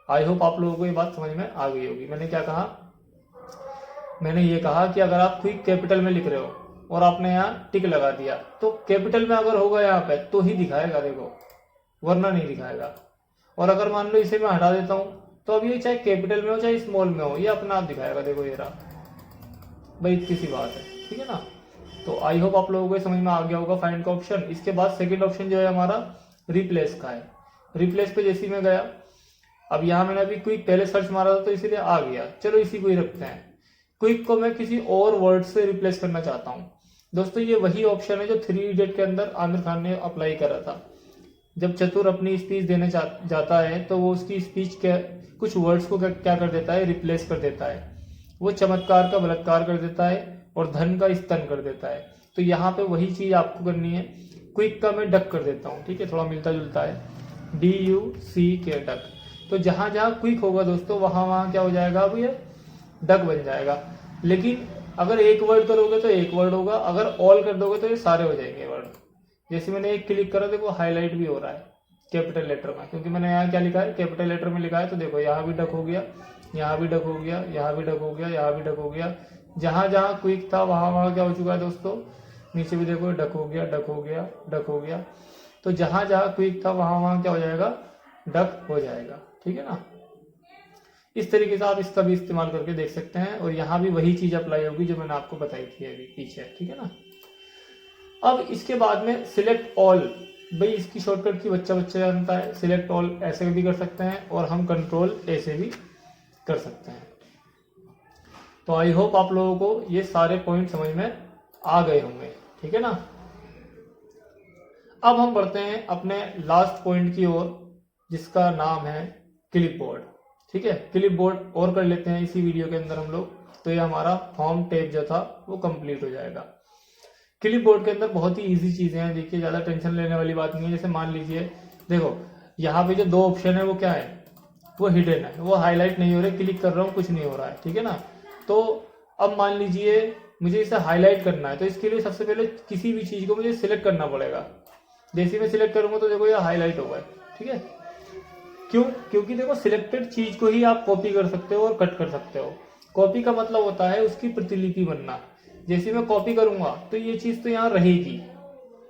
आई होप आप लोगों को ये बात समझ में आ गई होगी। मैंने क्या कहा? मैंने ये कहा कि अगर आप क्विक कैपिटल में लिख रहे हो और आपने यहाँ टिक लगा दिया तो कैपिटल में अगर होगा यहाँ पे तो ही दिखाएगा, देखो, वरना नहीं दिखाएगा। और अगर मान लो इसे मैं हटा देता हूं तो अब ये चाहे कैपिटल में हो चाहे स्मॉल में हो ये अपना आप दिखाएगा। देखो ये रहा भाई, इतनी सी बात है, ठीक है ना। तो आई होप आप लोगों को समझ में आ गया होगा फाइंड का ऑप्शन। इसके बाद सेकंड ऑप्शन जो है हमारा रिप्लेस का है। रिप्लेस पे जैसे मैं गया, अब यहाँ मैंने अभी क्विक पहले सर्च मारा था तो इसीलिए आ गया, चलो इसी को ही रखते हैं। क्विक को मैं किसी और वर्ड से रिप्लेस करना चाहता हूँ। दोस्तों ये वही ऑप्शन है जो 3 इडियट के अंदर आमिर खान ने अप्लाई करा था। जब चतुर अपनी स्पीच देने जाता है तो वो उसकी स्पीच के कुछ वर्ड्स को क्या कर देता है, रिप्लेस कर देता है। वो चमत्कार का बलात्कार कर देता है और धन का स्तन कर देता है। तो यहाँ पे वही चीज आपको करनी है। क्विक का मैं डक कर देता हूँ, ठीक है, थोड़ा मिलता जुलता है, DUCK, डक। तो जहां जहां क्विक होगा दोस्तों वहां वहां क्या हो जाएगा, अब ये डक बन जाएगा। लेकिन अगर एक वर्ड करोगे तो एक वर्ड होगा, अगर ऑल कर दोगे तो ये सारे हो जाएंगे वर्ड। जैसे मैंने एक क्लिक करा, देखो हाईलाइट भी हो रहा है कैपिटल लेटर में, क्योंकि मैंने यहाँ क्या लिखा है, कैपिटल लेटर में लिखा है। तो देखो यहाँ भी डक हो गया, यहाँ भी डक हो गया, यहाँ भी डक हो गया, यहाँ भी डक हो गया। जहां जहां क्विक था वहां वहां क्या हो चुका है दोस्तों, नीचे भी देखो डक हो गया, डक हो गया, डक हो गया। तो जहां जहां क्विक था वहां वहां क्या हो जाएगा, डक हो जाएगा, ठीक है ना। इस तरीके से आप इसका भी इस्तेमाल करके देख सकते हैं। और यहाँ भी वही चीज अप्लाई होगी जो मैंने आपको बताई थी अभी पीछे, ठीक है ना। अब इसके बाद में सिलेक्ट ऑल, भाई इसकी शॉर्टकट की बच्चा जानता है। सिलेक्ट ऑल ऐसे भी कर सकते हैं और हम कंट्रोल ऐसे भी कर सकते हैं। तो आई होप आप लोगों को ये सारे पॉइंट समझ में आ गए होंगे, ठीक है ना। अब हम बढ़ते हैं अपने लास्ट पॉइंट की ओर, जिसका नाम है क्लिपबोर्ड, ठीक है। क्लिपबोर्ड और कर लेते हैं इसी वीडियो के अंदर हम लोग, तो ये हमारा होम टैब जो था वो कंप्लीट हो जाएगा। क्लिपबोर्ड के अंदर बहुत ही इजी चीजें हैं, देखिए ज्यादा टेंशन लेने वाली बात नहीं है। जैसे मान लीजिए देखो यहाँ पे जो दो ऑप्शन है वो क्या है, वो हिडन है, वो हाईलाइट नहीं हो रहे, क्लिक कर रहा हूँ कुछ नहीं हो रहा है, ठीक है ना। तो अब मान लीजिए मुझे इसे हाईलाइट करना है, तो इसके लिए सबसे पहले किसी भी चीज को मुझे सिलेक्ट करना पड़ेगा। जैसे मैं सिलेक्ट करूंगा तो देखो ये हाईलाइट होगा, ठीक है। क्यों? क्योंकि देखो सिलेक्टेड चीज को ही आप कॉपी कर सकते हो और कट कर सकते हो। कॉपी का मतलब होता है उसकी प्रतिलिपि बनना। जैसे मैं कॉपी करूंगा तो ये चीज तो यहाँ रहेगी,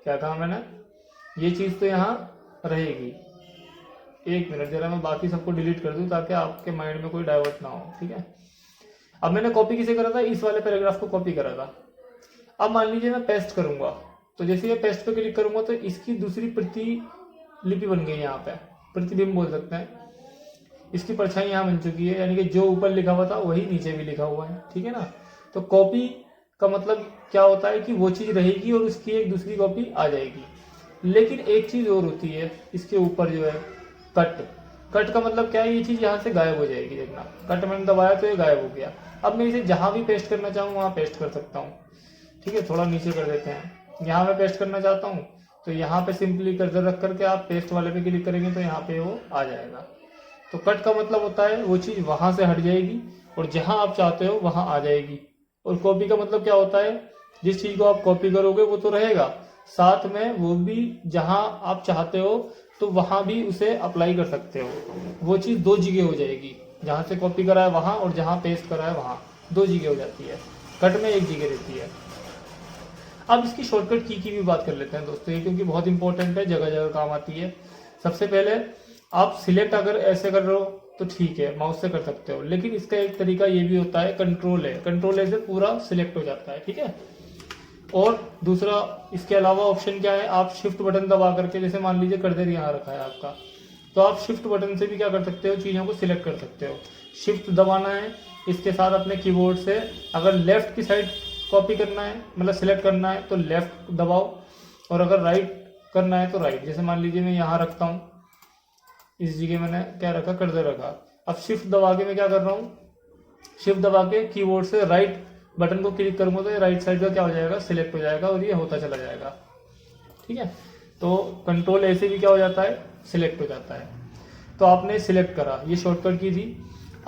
क्या कहा मैंने, ये चीज तो यहाँ रहेगी। एक मिनट जरा मैं बाकी सबको डिलीट कर दूं ताकि आपके माइंड में कोई डाइवर्ट ना हो, ठीक है। अब मैंने कॉपी किसे करा था, इस वाले पैराग्राफ को कॉपी करा था। अब मान लीजिए मैं पेस्ट करूंगा, तो जैसे मैं पेस्ट पे क्लिक करूंगा तो इसकी दूसरी प्रतिलिपि बन गई, यहाँ पे प्रतिबिंब बोल सकते हैं। इसकी परछाई यहाँ बन चुकी है, यानी कि जो ऊपर लिखा हुआ था वही नीचे भी लिखा हुआ है, ठीक है ना। तो कॉपी का मतलब क्या होता है कि वो चीज रहेगी और उसकी एक दूसरी कॉपी आ जाएगी। लेकिन एक चीज और होती है इसके ऊपर जो है, कट। कट का मतलब क्या है, ये चीज यहाँ से गायब हो जाएगी, देखना कट मैंने दबाया तो ये गायब हो गया। अब मैं इसे जहां भी पेस्ट करना चाहूँ वहां पेस्ट कर सकता हूँ, ठीक है। थोड़ा नीचे कर देते हैं, यहाँ मैं पेस्ट करना चाहता हूँ तो यहाँ पे सिंपली कर्सर रख करके आप पेस्ट वाले पे क्लिक करेंगे तो यहाँ पे वो आ जाएगा। तो कट का मतलब होता है वो चीज वहां से हट जाएगी और जहां आप चाहते हो वहां आ जाएगी। और कॉपी का मतलब क्या होता है, जिस चीज को आप कॉपी करोगे वो तो रहेगा, साथ में वो भी जहां आप चाहते हो तो वहां भी उसे अप्लाई कर सकते हो। वो चीज दो जगह हो जाएगी, जहां से कॉपी करा है वहां और जहां पेस्ट करा है वहां, दो जगह हो जाती है। कट में एक जगह रहती है। अब इसकी शॉर्टकट की भी बात कर लेते हैं दोस्तों, ये क्योंकि बहुत इंपॉर्टेंट है, जगह जगह काम आती है। सबसे पहले आप सिलेक्ट अगर ऐसे कर रहे हो तो ठीक है, माउस से कर सकते हो, लेकिन इसका एक तरीका ये भी होता है, कंट्रोल है, कंट्रोल से पूरा सिलेक्ट हो जाता है, ठीक है। और दूसरा इसके अलावा ऑप्शन क्या है, आप शिफ्ट बटन दबा करके, जैसे मान लीजिए कर्सर यहाँ रखा है आपका, तो आप शिफ्ट बटन से भी क्या कर सकते हो, चीजों को सिलेक्ट कर सकते हो। शिफ्ट दबाना है, इसके साथ अपने कीबोर्ड से अगर लेफ्ट की साइड कॉपी करना है, मतलब सिलेक्ट करना है तो लेफ्ट दबाओ, और अगर राइट करना है तो राइट। जैसे मान लीजिए मैं यहाँ रखता हूँ, इस जगह मैंने क्या रखा, कर्सर रखा। अब शिफ्ट दबा के मैं क्या कर रहा हूँ, शिफ्ट दबा के कीबोर्ड से राइट बटन को क्लिक करूंगा तो ये राइट साइड का क्या हो जाएगा, सिलेक्ट हो जाएगा और ये होता चला जाएगा, ठीक है। तो कंट्रोल ऐसे भी क्या हो जाता है, सिलेक्ट हो जाता है। तो आपने सिलेक्ट करा, ये शॉर्टकट की थी।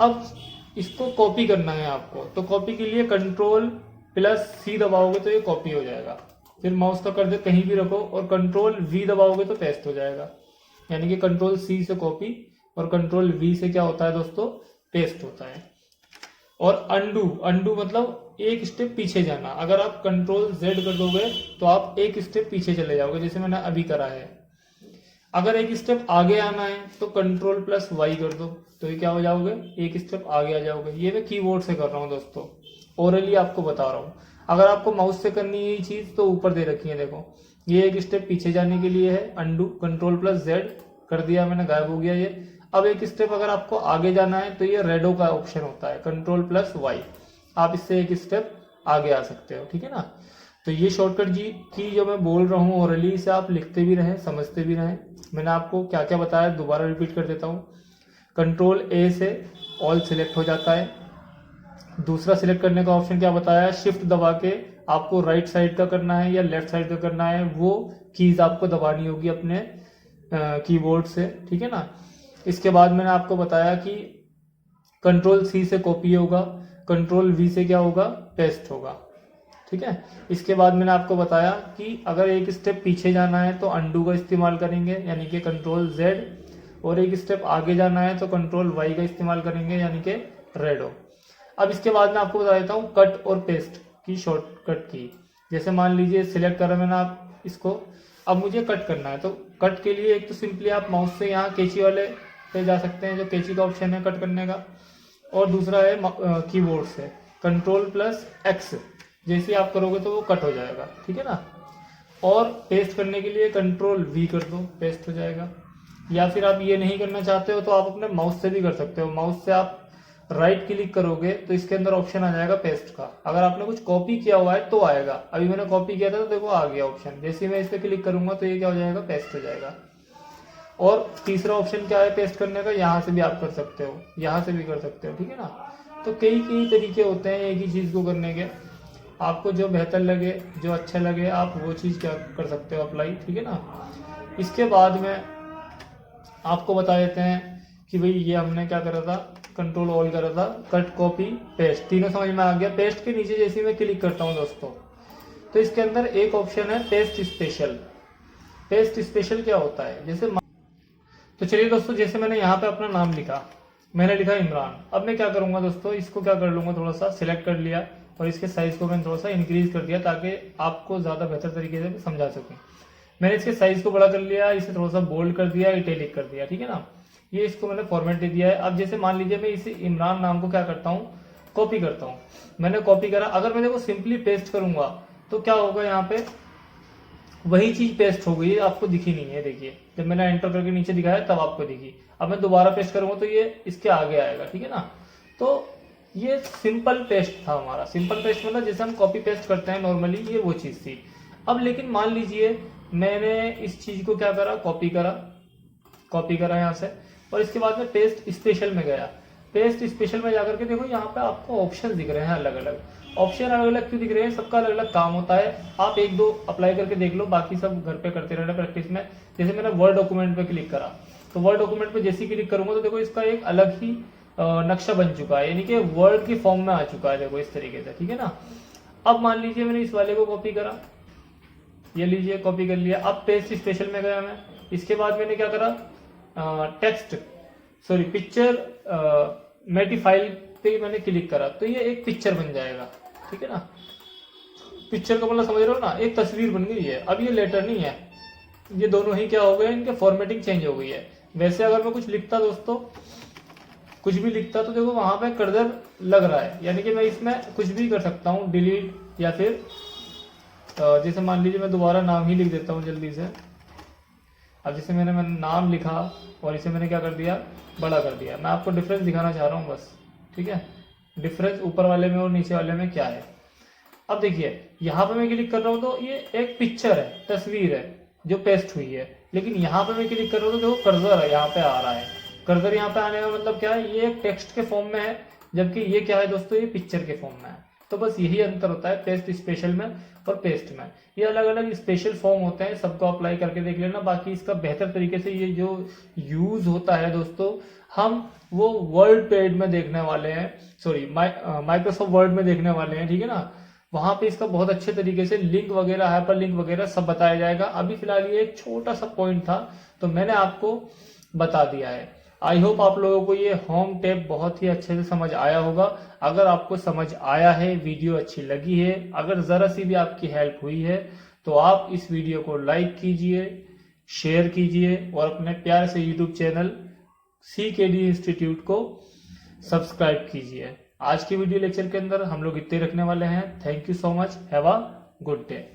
अब इसको कॉपी करना है आपको, तो कॉपी के लिए कंट्रोल+C दबाओगे तो ये कॉपी हो जाएगा। फिर माउस का कर्सर कहीं भी रखो और कंट्रोल+V दबाओगे तो पेस्ट हो जाएगा। यानी कि कंट्रोल+C से कॉपी और कंट्रोल+V से क्या होता है दोस्तों, पेस्ट होता है। और अंडू मतलब एक स्टेप पीछे जाना। अगर आप कंट्रोल+Z कर दोगे तो आप एक स्टेप पीछे चले जाओगे, जैसे मैंने अभी करा है। अगर एक स्टेप आगे आना है तो कंट्रोल+Y कर दो तो ये क्या हो जाओगे, एक स्टेप आगे आ जाओगे। ये मैं कीबोर्ड से कर रहा हूँ दोस्तों, ओरली आपको बता रहा हूँ। अगर आपको माउस से करनी है ये चीज तो ऊपर दे रखी है, देखो ये एक स्टेप पीछे जाने के लिए है अंडू, कंट्रोल+Z कर दिया मैंने, गायब हो गया ये। अब एक स्टेप अगर आपको आगे जाना है तो ये रेडो का ऑप्शन होता है, कंट्रोल+Y, आप इससे एक स्टेप आगे आ सकते हो, ठीक है ना। तो ये शॉर्टकट जी की जो मैं बोल रहा हूँ ओरली, से आप लिखते भी रहें, समझते भी रहें। मैंने आपको क्या क्या बताया दोबारा रिपीट कर देता हूँ। कंट्रोल+A से ऑल सिलेक्ट हो जाता है। दूसरा सिलेक्ट करने का ऑप्शन क्या बताया, शिफ्ट दबा के आपको राइट साइड का करना है या लेफ्ट साइड का करना है, वो कीज आपको दबानी होगी अपने कीबोर्ड से, ठीक है ना। इसके बाद मैंने आपको बताया कि कंट्रोल+C से कॉपी होगा, कंट्रोल+V से क्या होगा, पेस्ट होगा, ठीक है। इसके बाद मैंने आपको बताया कि अगर एक स्टेप पीछे जाना है तो अंडू का इस्तेमाल करेंगे, यानी कि कंट्रोल+Z, और एक स्टेप आगे जाना है तो कंट्रोल+Y का इस्तेमाल करेंगे, यानी कि रेडो। अब इसके बाद मैं आपको बता देता हूँ कट और पेस्ट की शॉर्टकट की। जैसे मान लीजिए सिलेक्ट करा मैंने आप इसको, अब मुझे कट करना है, तो कट के लिए एक तो सिंपली आप माउस से यहाँ कैंची वाले पे जा सकते हैं, जो कैंची का ऑप्शन है कट करने का, और दूसरा है कीबोर्ड से कंट्रोल+X, जैसे आप करोगे तो वो कट हो जाएगा, ठीक है ना। और पेस्ट करने के लिए कंट्रोल+V कर दो, पेस्ट हो जाएगा। या फिर आप ये नहीं करना चाहते हो तो आप अपने माउस से भी कर सकते हो। माउस से आप राइट क्लिक करोगे तो इसके अंदर ऑप्शन आ जाएगा पेस्ट का। अगर आपने कुछ कॉपी किया हुआ है तो आएगा, अभी मैंने कॉपी किया था तो देखो आ गया ऑप्शन। जैसे मैं इस पर क्लिक करूंगा तो ये क्या हो जाएगा, पेस्ट हो जाएगा। और तीसरा ऑप्शन क्या है पेस्ट करने का, यहाँ से भी आप कर सकते हो, यहाँ से भी कर सकते हो, ठीक है ना। तो कई कई तरीके होते हैं एक ही चीज को करने के, आपको जो बेहतर लगे, जो अच्छा लगे, आप वो चीज क्या कर सकते हो, अप्लाई, ठीक है ना। इसके बाद में आपको बता देते हैं कि भाई ये हमने क्या करा था, कंट्रोल ऑल करा था, कट कॉपी पेस्ट, तीनों समझ में आ गया। पेस्ट के नीचे जैसे मैं क्लिक करता हूँ दोस्तों तो इसके अंदर एक ऑप्शन है पेस्ट स्पेशल। पेस्ट स्पेशल क्या होता है, जैसे तो चलिए दोस्तों, जैसे मैंने यहाँ पे अपना नाम लिखा, मैंने लिखा इमरान। अब मैं क्या करूंगा दोस्तों, इसको क्या कर लूंगा, थोड़ा सा सिलेक्ट कर लिया और इसके साइज को मैंने थोड़ा सा इंक्रीज कर दिया ताकि आपको ज्यादा बेहतर तरीके से समझा सकूं। मैंने इसके साइज को बड़ा कर लिया, इसे थोड़ा सा बोल्ड कर दिया, इटैलिक कर दिया, ठीक है ना। ये इसको मैंने फॉर्मेट दे दिया है। अब जैसे मान लीजिए मैं इसे इमरान नाम को क्या करता हूँ, कॉपी करता हूँ। मैंने कॉपी करा, अगर मैं देखो सिंपली पेस्ट करूंगा तो क्या होगा यहाँ पे वही चीज पेस्ट हो गई, आपको दिखी नहीं है। देखिए जब मैंने एंटर करके नीचे दिखाया तब आपको दिखी, अब मैं दोबारा पेस्ट करूंगा तो ये इसके आगे आएगा, ठीक है ना। तो ये सिंपल पेस्ट था हमारा। सिंपल पेस्ट मतलब जैसे हम कॉपी पेस्ट करते हैं नॉर्मली, ये वो चीज थी। अब लेकिन मान लीजिए मैंने इस चीज को क्या करा, कॉपी करा यहाँ से, और इसके बाद में पेस्ट स्पेशल में गया। पेस्ट स्पेशल में जाकर के देखो यहाँ पे आपको ऑप्शन दिख रहे हैं अलग अलग। ऑप्शन अलग अलग क्यों दिख रहे हैं, सबका अलग अलग काम होता है। आप एक दो अप्लाई करके देख लो, बाकी सब घर पे करते रहना प्रैक्टिस में। जैसे मैंने वर्ड डॉक्यूमेंट पे क्लिक करा, तो वर्ड डॉक्यूमेंट पे जैसे ही क्लिक करूंगा तो देखो इसका एक अलग ही नक्शा बन चुका है, यानी कि वर्ड की फॉर्म में आ चुका है। देखो इस तरीके से, ठीक है ना। अब मान लीजिए मैंने इस वाले को कॉपी करा, ये लीजिए कॉपी कर लिया। अब पेस्ट स्पेशल में गया मैं, इसके बाद मैंने क्या करा, पिक्चर मेटी फाइल पे मैंने क्लिक करा, तो ये एक पिक्चर बन जाएगा, ठीक है ना। पिक्चर का मतलब समझ रहे हो ना, एक तस्वीर बन गई है। अब ये लेटर नहीं है, ये दोनों ही क्या हो गए, इनके फॉर्मेटिंग चेंज हो गई है। वैसे अगर मैं कुछ लिखता दोस्तों, कुछ भी लिखता, तो देखो वहां पे कर्सर लग रहा है, यानी कि मैं इसमें कुछ भी कर सकता हूँ, डिलीट या फिर जैसे मान लीजिए मैं दोबारा नाम ही लिख देता हूँ जल्दी से। अब जैसे मैंने नाम लिखा और इसे मैंने क्या कर दिया, बड़ा कर दिया। मैं आपको डिफरेंस दिखाना चाह रहा हूँ बस, ठीक है। डिफरेंस ऊपर वाले में और नीचे वाले में क्या है। अब देखिए यहाँ पे मैं क्लिक कर रहा हूँ तो ये एक पिक्चर है, तस्वीर है जो पेस्ट हुई है। लेकिन यहाँ पे मैं क्लिक कर रहा हूँ तो देखो कर्सर है यहाँ पे आ रहा है। कर्सर यहाँ पे आने का मतलब क्या है, ये एक टेक्स्ट के फॉर्म में है, जबकि ये क्या है दोस्तों, ये पिक्चर के फॉर्म में है। तो बस यही अंतर होता है पेस्ट स्पेशल में और पेस्ट में। ये अलग अलग स्पेशल फॉर्म होते हैं, सबको अप्लाई करके देख लेना। बाकी इसका बेहतर तरीके से ये जो यूज होता है दोस्तों, हम वो वर्ड पेड में देखने वाले हैं, सॉरी माइक्रोसॉफ्ट वर्ड में देखने वाले हैं, ठीक है ना। वहां पे इसका बहुत अच्छे तरीके से लिंक वगैरह, हाइपर लिंक वगैरह सब बताया जाएगा। अभी फिलहाल ये एक छोटा सा पॉइंट था तो मैंने आपको बता दिया है। आई होप आप लोगों को ये होम टैब बहुत ही अच्छे से समझ आया होगा। अगर आपको समझ आया है, वीडियो अच्छी लगी है, अगर जरा सी भी आपकी हेल्प हुई है, तो आप इस वीडियो को लाइक कीजिए, शेयर कीजिए और अपने प्यारे से यूट्यूब चैनल CKD इंस्टीट्यूट को सब्सक्राइब कीजिए। आज की वीडियो लेक्चर के अंदर हम लोग इतने रखने वाले हैं। Thank you so much, have a good day.